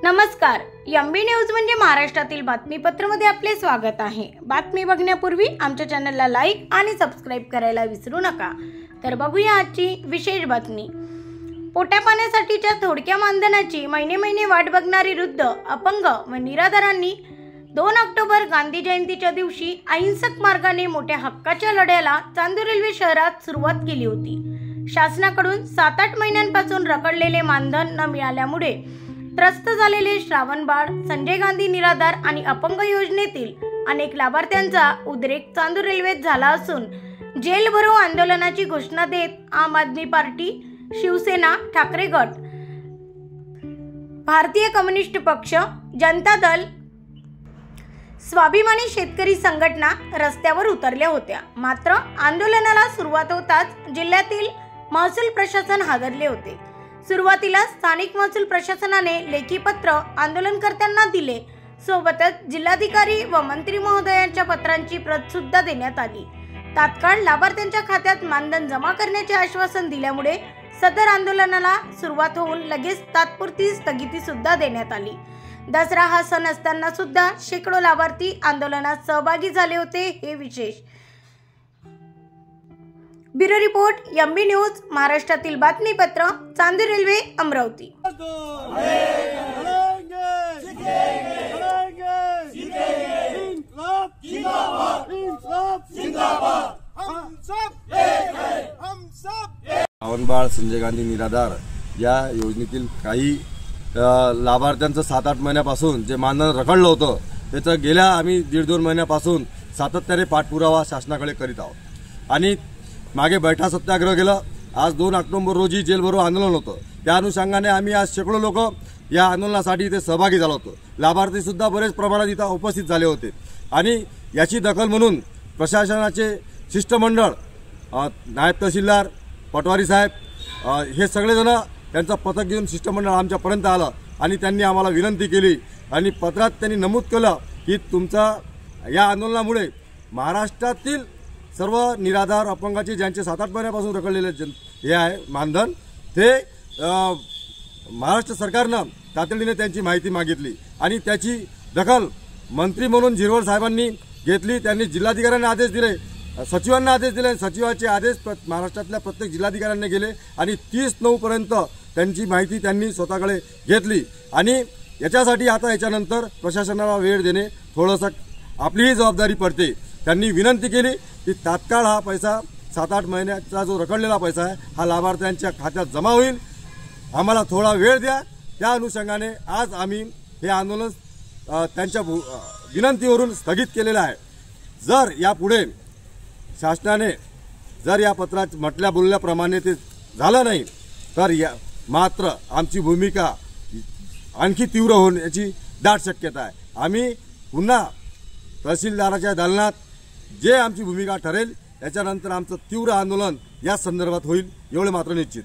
नमस्कार, MB news म्हणजे महाराष्ट्रातील बातमीपत्रामध्ये आपले स्वागत आहे। बातमी बघण्यापूर्वी आमच्या चॅनलला लाईक आणि सबस्क्राइब करायला विसरू नका। तर बघूया आजची विशेष बातमी। पोटापाण्यासाठीच्या थोडक्या मानधनाची महिने वाट बघणारी वृद्ध, अपंग व निराधारांनी 2 ऑक्टोबर गांधी जयंतीच्या दिवशी अहिंसक मार्गाने मोठ्या हक्काच्या लढ्याला चांदूर रेल्वे शहरात सुरुवात केली होती। शासनाकडून 7-8 महिन्यांपासून रखडलेले मानधन न मिळाल्यामुळे त्रस्त झालेले श्रावणबाळ, संजय गांधी निराधार आणि अपंग योजनेतील अनेक लाभार्थ्यांचा उद्रेक चांदूर रेल्वेत झाला असून जेल भरो आंदोलनाची घोषणा देत आम आदमी पार्टी, शिवसेना, ठाकरे गट, भारतीय कम्युनिस्ट पक्ष, जनता दल, स्वाभिमानी शेतकरी संघटना रस्त्यावर उतरल्या होत्या। मात्र आंदोलनाला सुरुवात होताच जिल्ह्यातील महसूल प्रशासन हादरले होते। सुरुवातीला स्थानिक महसूल प्रशासनाने लेखी पत्र आंदोलनकर्त्यांना दिले, सोबतच जिल्हाधिकारी व मंत्री महोदयांच्या पत्रांची प्रत सुद्धा देण्यात आली। तात्काळ लाभार्थ्यांच्या खात्यात मानधन जमा करण्याचे आश्वासन दिल्यामुळे सदर आंदोलनाला सुरुवात होऊन लगेच तात्पुरती स्थगिती सुद्धा देण्यात आली। दसरा हा सण असताना सुद्धा शेकडो लाभार्थी आंदोलनात सहभागी झाले होते, हे विशेष। ब्युरो रिपोर्ट, एमबी न्यूज, महाराष्ट्रातील बातमीपत्र, चांदूर रेल्वे, अमरावती। श्रावणबाळ, संजय गांधी निराधार या योजनेतील काही लाभार्थ्यांचं 7-8 महिन्यापासून जे मानधन रखडलं होतं त्याचं गेल्या आम्ही 1.5-2 महिन्यापासून सातत्याने पाठपुरावा शासनाकडे करीत आहोत आणि मागे बैठा सत्याग्रह केलं। आज 2 ऑक्टोबर रोजी जेल भरो आंदोलन होतं। त्या अनुषंगाने आम्ही आज शेकडो लोक या आंदोलनासाठी इथे सहभागी झालो होतो। लाभार्थी सुद्धा बरेच प्रमाणात इथं उपस्थित झाले होते आणि याची दखल म्हणून प्रशासनाचे शिष्टमंडळ, नायब तहसीलदार, पटवारी साहेब हे सगळेजण त्यांचं पथक घेऊन शिष्टमंडळ आमच्यापर्यंत आलं आणि त्यांनी आम्हाला विनंती केली आणि पत्रात त्यांनी नमूद केलं की तुमचा या आंदोलनामुळे महाराष्ट्रातील सर्व निराधार, अपंगाचे ज्यांचे 7-8 महिन्यापासून रखडलेले हे आहे मानधन, ते महाराष्ट्र सरकारनं तातडीने त्यांची माहिती मागितली आणि त्याची दखल मंत्री म्हणून झिरवळ साहेबांनी घेतली। त्यांनी जिल्हाधिकाऱ्यांना आदेश दिले, सचिवांना आदेश दिले। सचिवाचे आदेश महाराष्ट्रातल्या प्रत्येक जिल्हाधिकाऱ्यांना गेले आणि 30/9 पर्यंत त्यांची माहिती त्यांनी स्वतःकडे घेतली आणि याच्यासाठी आता याच्यानंतर प्रशासनाला वेळ देणे थोडंसं आपलीही जबाबदारी पडते। त्यांनी विनंती केली की तात्काळ हा पैसा 7-8 महिन्याचा जो रखडलेला पैसा आहे हा लाभार्थ्यांच्या खात्यात जमा होईल, आम्हाला थोडा वेळ द्या। त्या अनुषंगाने आज आम्ही हे आंदोलन त्यांच्या विनंतीवरून स्थगित केलेलं आहे। जर यापुढे शासनाने जर या पत्रात म्हटल्या बोलल्याप्रमाणे ते झालं नाही तर मात्र आमची भूमिका आणखी तीव्र होण्याची दाट शक्यता आहे। आम्ही पुन्हा तहसीलदाराच्या दालनात जे आमची भूमिका ठरेल त्याच्यानंतर आमचं तीव्र आंदोलन या संदर्भात होईल, एवढे मात्र निश्चित।